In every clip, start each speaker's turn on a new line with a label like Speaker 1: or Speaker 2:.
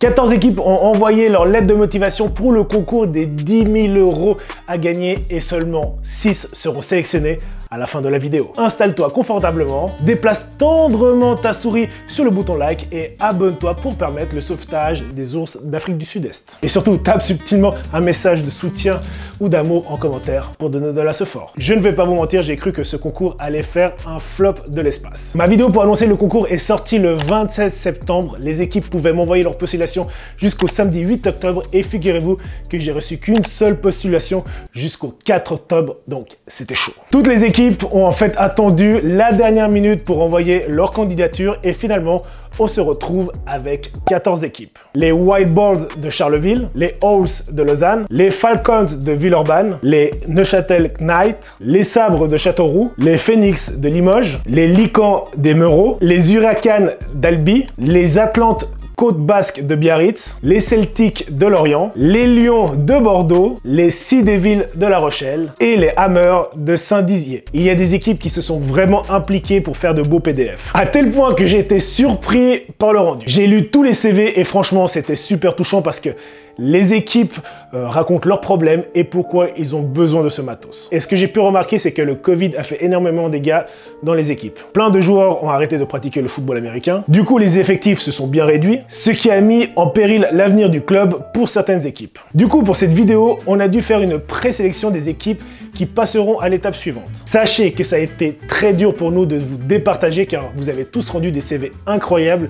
Speaker 1: 14 équipes ont envoyé leur lettre de motivation pour le concours des 10 000 € à gagner et seulement 6 seront sélectionnés à la fin de la vidéo. Installe-toi confortablement, déplace tendrement ta souris sur le bouton like et abonne-toi pour permettre le sauvetage des ours d'Afrique du Sud-Est. Et surtout, tape subtilement un message de soutien ou d'amour en commentaire pour donner de la ce fort. Je ne vais pas vous mentir, j'ai cru que ce concours allait faire un flop de l'espace. Ma vidéo pour annoncer le concours est sortie le 27 septembre. Les équipes pouvaient m'envoyer leur postulation jusqu'au samedi 8 octobre et figurez-vous que j'ai reçu qu'une seule postulation jusqu'au 4 octobre, donc c'était chaud. Toutes les équipes ont en fait attendu la dernière minute pour envoyer leur candidature et finalement, on se retrouve avec 14 équipes. Les Wild Balls de Charleville, les Owls de Lausanne, les Falcons de Villeurbanne, les Neuchâtel Knights, les Sabres de Châteauroux, les Phoenix de Limoges, les Lycans des Meuraux, les Hurricanes d'Albi, les Atlantes Côte Basque de Biarritz, les Celtics de Lorient, les Lions de Bordeaux, les Sea Devils de La Rochelle et les Hammers de Saint-Dizier. Il y a des équipes qui se sont vraiment impliquées pour faire de beaux PDF. À tel point que j'ai été surpris par le rendu. J'ai lu tous les CV et franchement c'était super touchant parce que les équipes racontent leurs problèmes et pourquoi ils ont besoin de ce matos. Et ce que j'ai pu remarquer, c'est que le Covid a fait énormément de dégâts dans les équipes. Plein de joueurs ont arrêté de pratiquer le football américain. Du coup, les effectifs se sont bien réduits, ce qui a mis en péril l'avenir du club pour certaines équipes. Du coup, pour cette vidéo, on a dû faire une présélection des équipes qui passeront à l'étape suivante. Sachez que ça a été très dur pour nous de vous départager car vous avez tous rendu des CV incroyables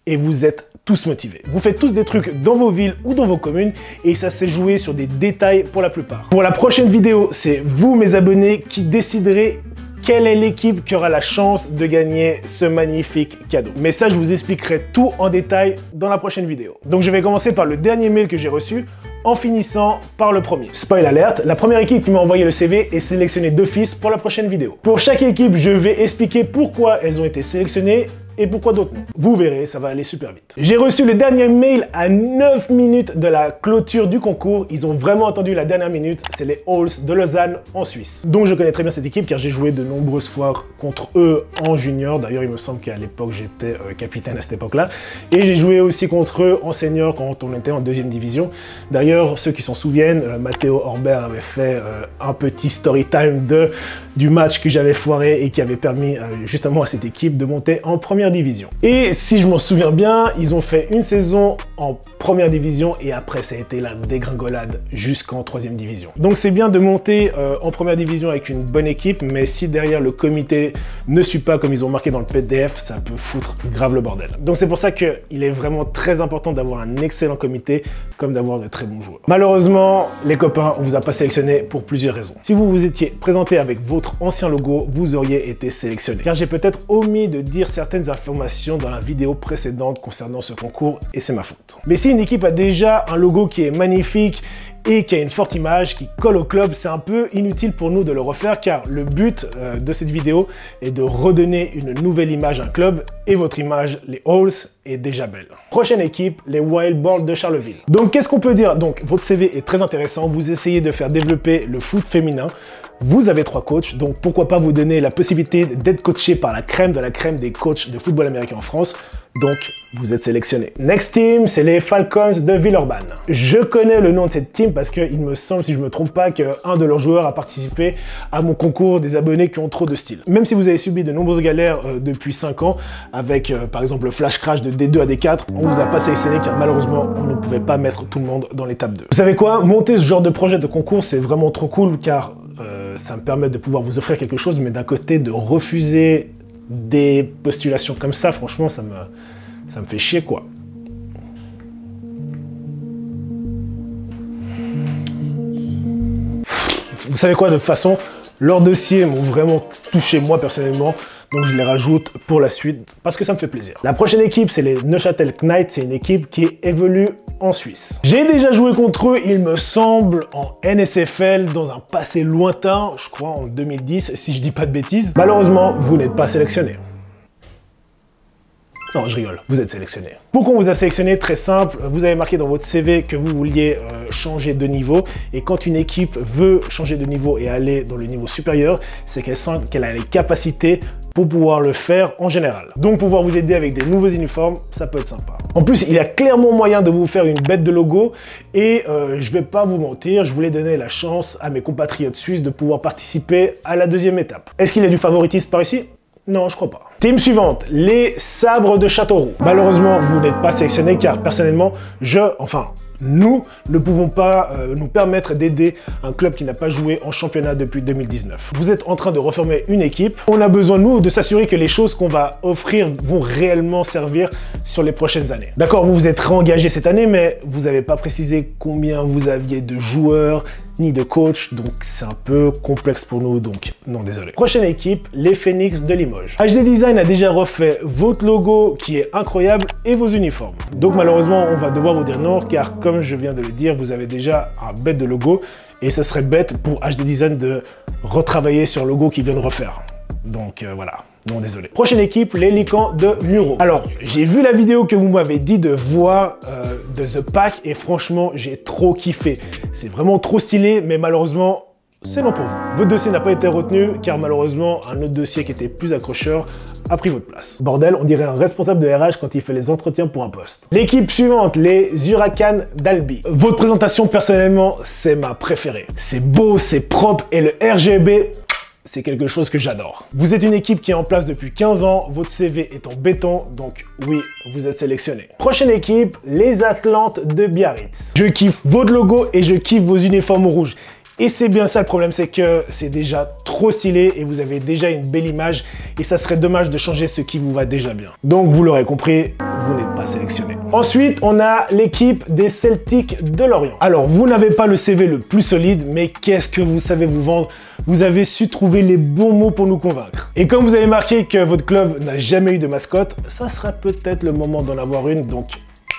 Speaker 1: et vous êtes tous motivés. Vous faites tous des trucs dans vos villes ou dans vos communes et ça s'est joué sur des détails pour la plupart. Pour la prochaine vidéo, c'est vous, mes abonnés, qui déciderez quelle est l'équipe qui aura la chance de gagner ce magnifique cadeau. Mais ça, je vous expliquerai tout en détail dans la prochaine vidéo. Donc je vais commencer par le dernier mail que j'ai reçu en finissant par le premier. Spoil alert, la première équipe qui m'a envoyé le CV est sélectionnée d'office pour la prochaine vidéo. Pour chaque équipe, je vais expliquer pourquoi elles ont été sélectionnées et pourquoi d'autres non. Vous verrez, ça va aller super vite. J'ai reçu le dernier mail à 9 minutes de la clôture du concours. Ils ont vraiment attendu la dernière minute. C'est les Owls de Lausanne en Suisse. Donc je connais très bien cette équipe car j'ai joué de nombreuses fois contre eux en junior. D'ailleurs, il me semble qu'à l'époque, j'étais capitaine à cette époque-là. Et j'ai joué aussi contre eux en senior quand on était en deuxième division. D'ailleurs, ceux qui s'en souviennent, Matteo Orbert avait fait un petit story time du match que j'avais foiré et qui avait permis justement à cette équipe de monter en première division. Et si je m'en souviens bien, ils ont fait une saison en première division et après ça a été la dégringolade jusqu'en troisième division. Donc c'est bien de monter en première division avec une bonne équipe, mais si derrière le comité ne suit pas comme ils ont marqué dans le PDF, ça peut foutre grave le bordel. Donc c'est pour ça qu'il est vraiment très important d'avoir un excellent comité comme d'avoir de très bons joueurs. Malheureusement, les copains, on vous a pas sélectionné pour plusieurs raisons. Si vous vous étiez présenté avec votre ancien logo, vous auriez été sélectionné. Car j'ai peut-être omis de dire certaines informations dans la vidéo précédente concernant ce concours et c'est ma faute. Mais si une équipe a déjà un logo qui est magnifique et qui a une forte image qui colle au club, c'est un peu inutile pour nous de le refaire car le but de cette vidéo est de redonner une nouvelle image à un club et votre image, les Owls, est déjà belle. Prochaine équipe, les Wild Balls de Charleville. Donc qu'est-ce qu'on peut dire? Donc votre CV est très intéressant, vous essayez de faire développer le foot féminin. Vous avez 3 coachs, donc pourquoi pas vous donner la possibilité d'être coaché par la crème de la crème des coachs de football américain en France. Donc, vous êtes sélectionné. Next team, c'est les Falcons de Villeurbanne. Je connais le nom de cette team parce qu'il me semble, si je ne me trompe pas, qu'un de leurs joueurs a participé à mon concours des abonnés qui ont trop de style. Même si vous avez subi de nombreuses galères depuis 5 ans, avec par exemple le flash crash de D2 à D4, on vous a pas sélectionné car malheureusement, on ne pouvait pas mettre tout le monde dans l'étape 2. Vous savez quoi? Monter ce genre de projet de concours, c'est vraiment trop cool car ça me permet de pouvoir vous offrir quelque chose, mais d'un côté, de refuser des postulations comme ça, franchement, ça me fait chier, quoi. Vous savez quoi, de toute façon, leurs dossiers m'ont vraiment touché moi personnellement, donc je les rajoute pour la suite parce que ça me fait plaisir. La prochaine équipe, c'est les Neuchâtel Knights, c'est une équipe qui évolue en Suisse. J'ai déjà joué contre eux, il me semble, en NSFL dans un passé lointain, je crois en 2010, si je dis pas de bêtises. Malheureusement, vous n'êtes pas sélectionné. Non, je rigole, vous êtes sélectionné. Pourquoi on vous a sélectionné? Très simple, vous avez marqué dans votre CV que vous vouliez changer de niveau. Et quand une équipe veut changer de niveau et aller dans le niveau supérieur, c'est qu'elle sent qu'elle a les capacités pour pouvoir le faire en général. Donc pouvoir vous aider avec des nouveaux uniformes, ça peut être sympa. En plus, il y a clairement moyen de vous faire une bête de logo et je vais pas vous mentir, je voulais donner la chance à mes compatriotes suisses de pouvoir participer à la deuxième étape. Est-ce qu'il y a du favoritisme par ici? Non, je crois pas. Team suivante, les sabres de Châteauroux. Malheureusement, vous n'êtes pas sélectionné car personnellement, nous ne pouvons pas nous permettre d'aider un club qui n'a pas joué en championnat depuis 2019. Vous êtes en train de reformer une équipe. On a besoin, nous, de s'assurer que les choses qu'on va offrir vont réellement servir sur les prochaines années. D'accord, vous vous êtes réengagé cette année, mais vous n'avez pas précisé combien vous aviez de joueurs, ni de coach, donc c'est un peu complexe pour nous, donc non, désolé. Prochaine équipe, les Phoenix de Limoges. HD Design a déjà refait votre logo qui est incroyable et vos uniformes. Donc malheureusement, on va devoir vous dire non, car comme je viens de le dire, vous avez déjà un bête de logo et ce serait bête pour HD Design de retravailler sur le logo qu'ils viennent refaire. Donc voilà. Non, désolé. Prochaine équipe, les Licans de Muro. Alors, j'ai vu la vidéo que vous m'avez dit de voir de The Pack et franchement, j'ai trop kiffé. C'est vraiment trop stylé, mais malheureusement, c'est non pour vous. Votre dossier n'a pas été retenu car malheureusement, un autre dossier qui était plus accrocheur a pris votre place. Bordel, on dirait un responsable de RH quand il fait les entretiens pour un poste. L'équipe suivante, les Huracans d'Albi. Votre présentation, personnellement, c'est ma préférée. C'est beau, c'est propre et le RGB, c'est quelque chose que j'adore. Vous êtes une équipe qui est en place depuis 15 ans, votre CV est en béton, donc oui, vous êtes sélectionné. Prochaine équipe, les Atlantes de Biarritz. Je kiffe votre logo et je kiffe vos uniformes rouges. Et c'est bien ça le problème, c'est que c'est déjà trop stylé et vous avez déjà une belle image et ça serait dommage de changer ce qui vous va déjà bien. Donc vous l'aurez compris, vous n'êtes pas sélectionné. Ensuite, on a l'équipe des Celtics de Lorient. Alors, vous n'avez pas le CV le plus solide, mais qu'est-ce que vous savez vous vendre? Vous avez su trouver les bons mots pour nous convaincre. Et comme vous avez marqué que votre club n'a jamais eu de mascotte, ça sera peut-être le moment d'en avoir une, donc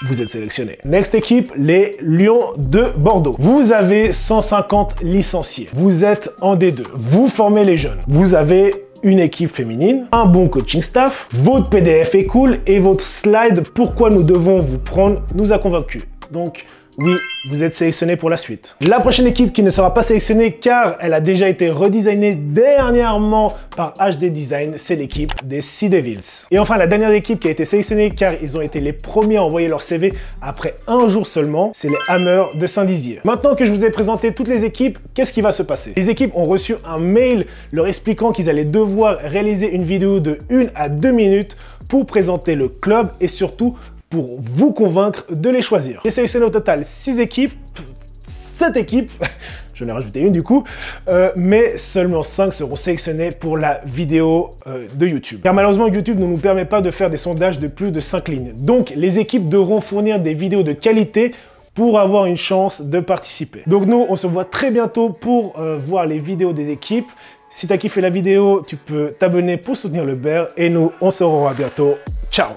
Speaker 1: vous êtes sélectionné. Next équipe, les Lions de Bordeaux. Vous avez 150 licenciés. Vous êtes en D2. Vous formez les jeunes. Vous avez une équipe féminine, un bon coaching staff, votre PDF est cool et votre slide « Pourquoi nous devons vous prendre » nous a convaincus. Donc, oui, vous êtes sélectionné pour la suite. La prochaine équipe qui ne sera pas sélectionnée car elle a déjà été redesignée dernièrement par HD Design, c'est l'équipe des Sea Devils. Et enfin, la dernière équipe qui a été sélectionnée car ils ont été les premiers à envoyer leur CV après un jour seulement, c'est les Hammers de Saint-Dizier. Maintenant que je vous ai présenté toutes les équipes, qu'est-ce qui va se passer? Les équipes ont reçu un mail leur expliquant qu'ils allaient devoir réaliser une vidéo de 1 à 2 minutes pour présenter le club et surtout pour vous convaincre de les choisir. J'ai sélectionné au total 6 équipes, 7 équipes, j'en ai rajouté une du coup, mais seulement 5 seront sélectionnées pour la vidéo de YouTube. Car malheureusement, YouTube ne nous permet pas de faire des sondages de plus de 5 lignes. Donc, les équipes devront fournir des vidéos de qualité pour avoir une chance de participer. Donc nous, on se voit très bientôt pour voir les vidéos des équipes. Si tu as kiffé la vidéo, tu peux t'abonner pour soutenir le bear. Et nous, on se revoit bientôt. Ciao!